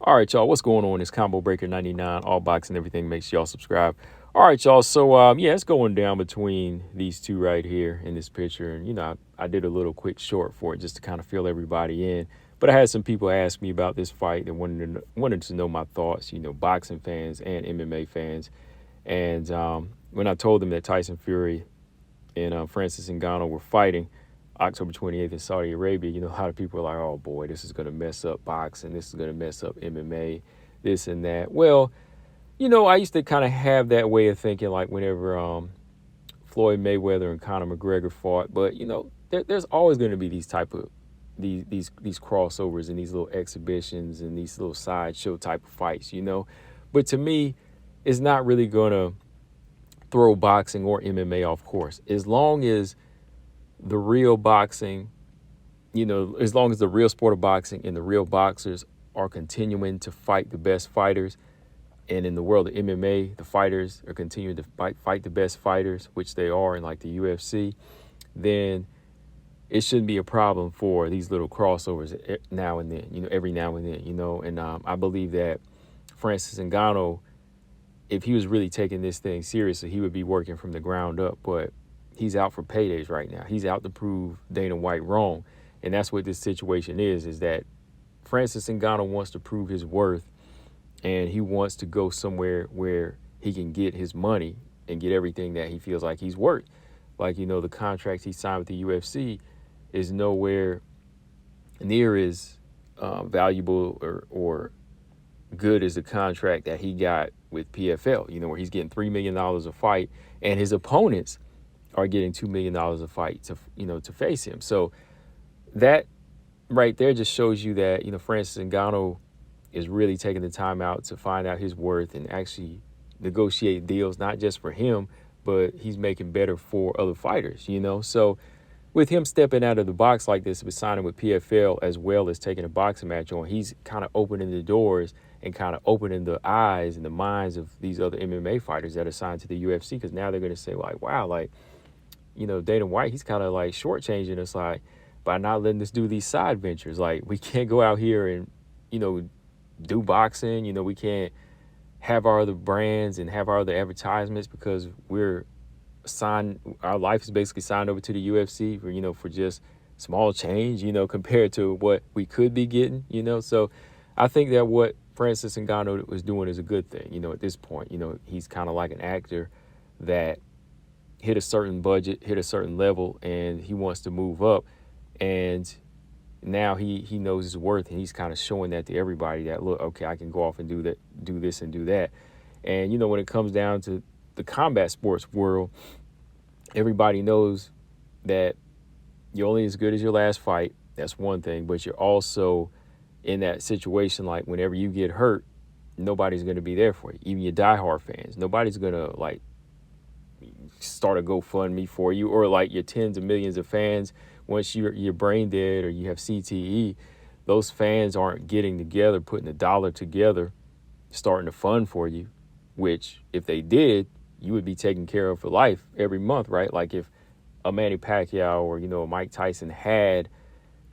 All right, y'all, what's going on? It's Combo Breaker 99, all boxing, everything. Make sure y'all subscribe. All right, y'all. So, yeah, it's going down between these two right here in this picture. And, I did a little quick short for it just to kind of fill everybody in. But I had some people ask me about this fight that wanted to know my thoughts, boxing fans and MMA fans. And when I told them that Tyson Fury and Francis Ngannou were fighting October 28th in Saudi Arabia, a lot of people are like, oh boy, this is going to mess up boxing. This is going to mess up MMA, this and that. Well, I used to kind of have that way of thinking, like whenever Floyd Mayweather and Conor McGregor fought. But, there's always going to be these type of these crossovers and these little exhibitions and these little sideshow type of fights, But to me, it's not really going to throw boxing or MMA off course. As long as the real boxing, as long as the real sport of boxing and the real boxers are continuing to fight the best fighters, and in the world of MMA, the fighters are continuing to fight the best fighters, which they are in like the UFC, then it shouldn't be a problem for these little crossovers now and then, every now and then, and I believe that Francis Ngannou, if he was really taking this thing seriously, he would be working from the ground up, but he's out for paydays right now. He's out to prove Dana White wrong. And that's what this situation is that Francis Ngannou wants to prove his worth, and he wants to go somewhere where he can get his money and get everything that he feels like he's worth. Like, the contract he signed with the UFC is nowhere near as valuable or good as the contract that he got with PFL, where he's getting $3 million a fight, and his opponents are getting $2 million a fight to face him. So that right there just shows you that, Francis Ngannou is really taking the time out to find out his worth and actually negotiate deals, not just for him, but he's making better for other fighters, So with him stepping out of the box like this, with signing with PFL as well as taking a boxing match on, he's kind of opening the doors and kind of opening the eyes and the minds of these other MMA fighters that are signed to the UFC, because now they're going to say, like, wow, like, Dana White, he's kind of like shortchanging us, like, by not letting us do these side ventures. Like, we can't go out here and, do boxing. We can't have our other brands and have our other advertisements because we're signed. Our life is basically signed over to the UFC for just small change, compared to what we could be getting, So I think that what Francis Ngannou was doing is a good thing, at this point. He's kind of like an actor that hit a certain budget, hit a certain level, and he wants to move up. And now he knows his worth, and he's kind of showing that to everybody that, look, okay, I can go off and do that, do this and do that. And, when it comes down to the combat sports world, everybody knows that you're only as good as your last fight. That's one thing, but you're also in that situation, like whenever you get hurt, nobody's going to be there for you. Even your diehard fans, nobody's going to like start a GoFundMe for you, or like your tens of millions of fans. Once you're brain dead or you have CTE, those fans aren't getting together, putting a dollar together, starting a fund for you, which if they did, you would be taken care of for life every month, right? Like if a Manny Pacquiao or, Mike Tyson had,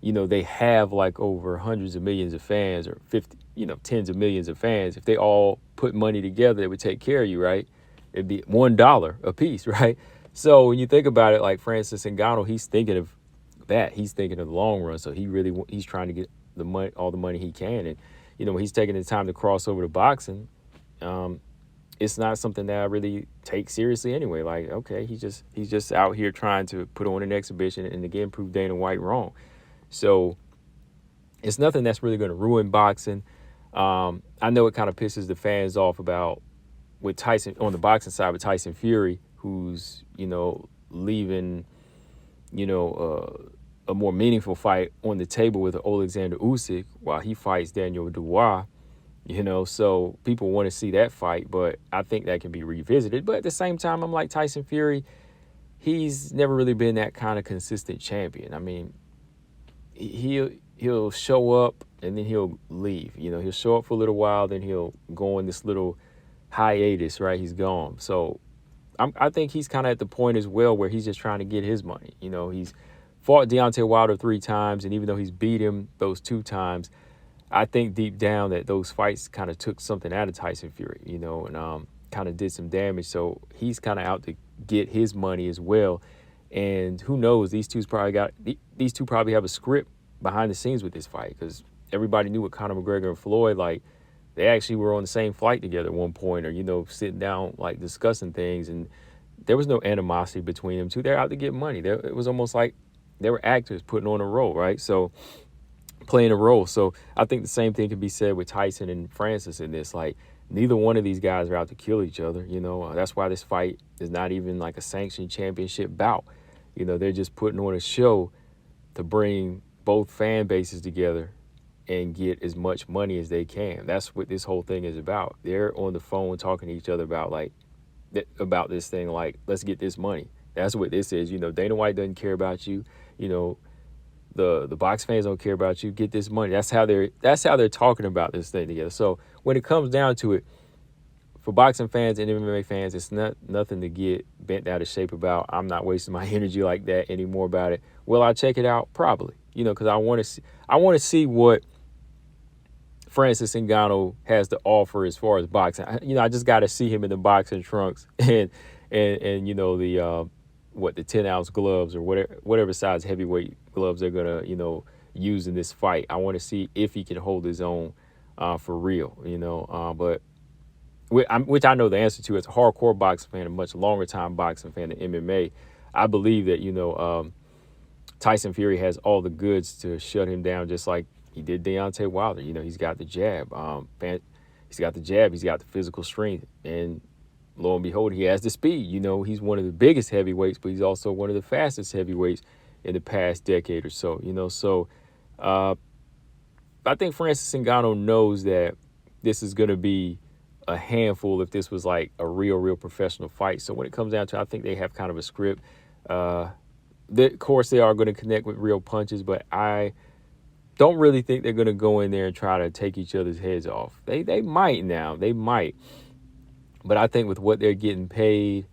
they have like over hundreds of millions of fans, or 50, tens of millions of fans. If they all put money together, it would take care of you, right? It'd be $1 a piece, right? So when you think about it, like Francis Ngannou, he's thinking of that. He's thinking of the long run. So he's trying to get the money, all the money he can. And, when he's taking the time to cross over to boxing, it's not something that I really take seriously anyway. Like, okay, he's just out here trying to put on an exhibition and again prove Dana White wrong. So it's nothing that's really going to ruin boxing. I know it kind of pisses the fans off about with Tyson on the boxing side with Tyson Fury, who's leaving a more meaningful fight on the table with Alexander Usyk while he fights Daniel Dubois. So people want to see that fight, but I think that can be revisited. But at the same time, I'm like, Tyson Fury, he's never really been that kind of consistent champion. I mean, he'll show up and then he'll leave. He'll show up for a little while, then he'll go on this little hiatus, right? He's gone. So I think he's kind of at the point as well where he's just trying to get his money. He's fought Deontay Wilder 3 times, and even though he's beat him those 2 times, I think deep down that those fights kind of took something out of Tyson Fury, and kind of did some damage. So he's kind of out to get his money as well. And who knows? These two probably have a script behind the scenes with this fight, because everybody knew with Conor McGregor and Floyd, like they actually were on the same flight together at one point, or sitting down like discussing things, and there was no animosity between them two. They're out to get money. It was almost like they were actors putting on a role, right? So playing a role. So I think the same thing can be said with Tyson and Francis in this. Like neither one of these guys are out to kill each other. That's why this fight is not even like a sanctioned championship bout. They're just putting on a show to bring both fan bases together and get as much money as they can. That's what this whole thing is about. They're on the phone talking to each other about this thing, like, let's get this money. That's what this is. Dana White doesn't care about you. The box fans don't care about you. Get this money. That's how they're talking about this thing together. So when it comes down to it, for boxing fans and MMA fans, it's nothing to get bent out of shape about. I'm not wasting my energy like that anymore about it. Will I check it out? Probably. Because I want to see what Francis Ngannou has to offer as far as boxing. I just got to see him in the boxing trunks and the 10-ounce gloves or whatever size heavyweight gloves they're gonna use in this fight. I want to see if he can hold his own for real. But which I know the answer to as a hardcore boxing fan, a much longer time boxing fan than MMA. I believe that Tyson Fury has all the goods to shut him down, just like he did Deontay Wilder. He's got the jab. He's got the jab. He's got the physical strength, and lo and behold, he has the speed. He's one of the biggest heavyweights, but he's also one of the fastest heavyweights in the past decade or so. So I think Francis Ngannou knows that this is going to be a handful if this was like a real professional fight. So when it comes down to it, I think they have kind of a script. Of course, they are going to connect with real punches, but I don't really think they're going to go in there and try to take each other's heads off. They might now. They might. But I think with what they're getting paid,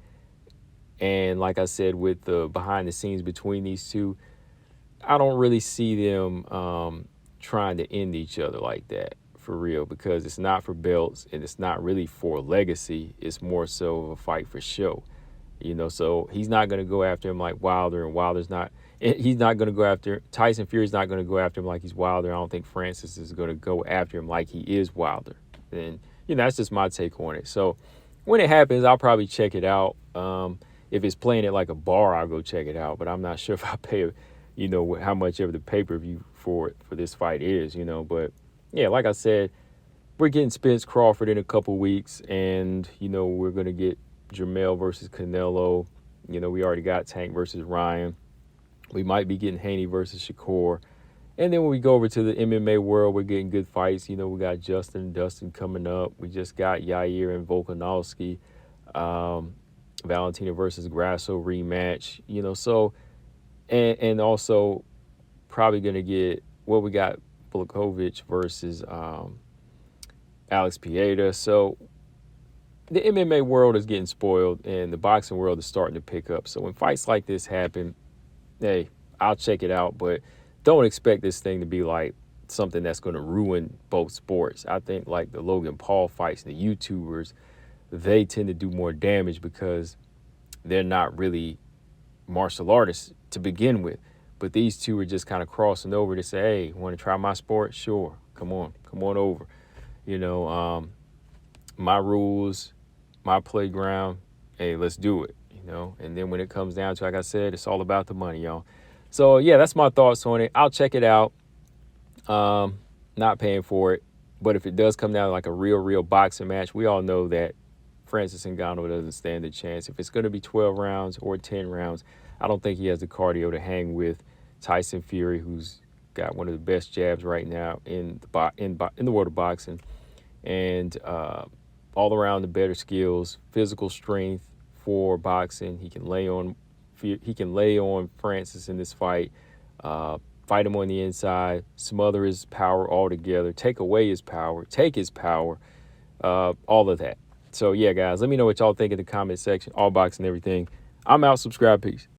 and like I said, with the behind the scenes between these two, I don't really see them trying to end each other like that for real, because it's not for belts and it's not really for legacy. It's more so of a fight for show. So he's not going to go after him like Wilder, and he's not going to go after Tyson Fury's not going to go after him like he's Wilder. I don't think Francis is going to go after him like he is Wilder. And that's just my take on it. So when it happens, I'll probably check it out. If it's playing at like a bar, I'll go check it out. But I'm not sure if I pay, how much of the pay-per-view for this fight is, But yeah, like I said, we're getting Spence Crawford in a couple weeks, and we're gonna get Jermell versus Canelo. We already got Tank versus Ryan. We might be getting Haney versus Shakur. And then when we go over to the MMA world, we're getting good fights. We got Justin and Dustin coming up. We just got Yair and Volkanovski. Valentina versus Grasso rematch. So and also probably going to get we got Blachowicz versus Alex Pieta. So the MMA world is getting spoiled, and the boxing world is starting to pick up. So when fights like this happen, hey, I'll check it out, but don't expect this thing to be like something that's going to ruin both sports. I think like the Logan Paul fights, the YouTubers, they tend to do more damage because they're not really martial artists to begin with. But these two are just kind of crossing over to say, hey, want to try my sport? Sure. Come on over. My rules, my playground, hey, let's do it, And then when it comes down to, like I said, it's all about the money, y'all. So, yeah, that's my thoughts on it. I'll check it out. Not paying for it. But if it does come down to like a real boxing match, we all know that Francis Ngannou doesn't stand a chance. If it's going to be 12 rounds or 10 rounds, I don't think he has the cardio to hang with Tyson Fury, who's got one of the best jabs right now in the world of boxing. And all around the better skills, physical strength for boxing. He can lay on Francis in this fight, fight him on the inside, smother his power altogether, take away his power, take his power, all of that. So, yeah, guys, let me know what y'all think in the comment section. All boxing, everything. I'm out. Subscribe. Peace.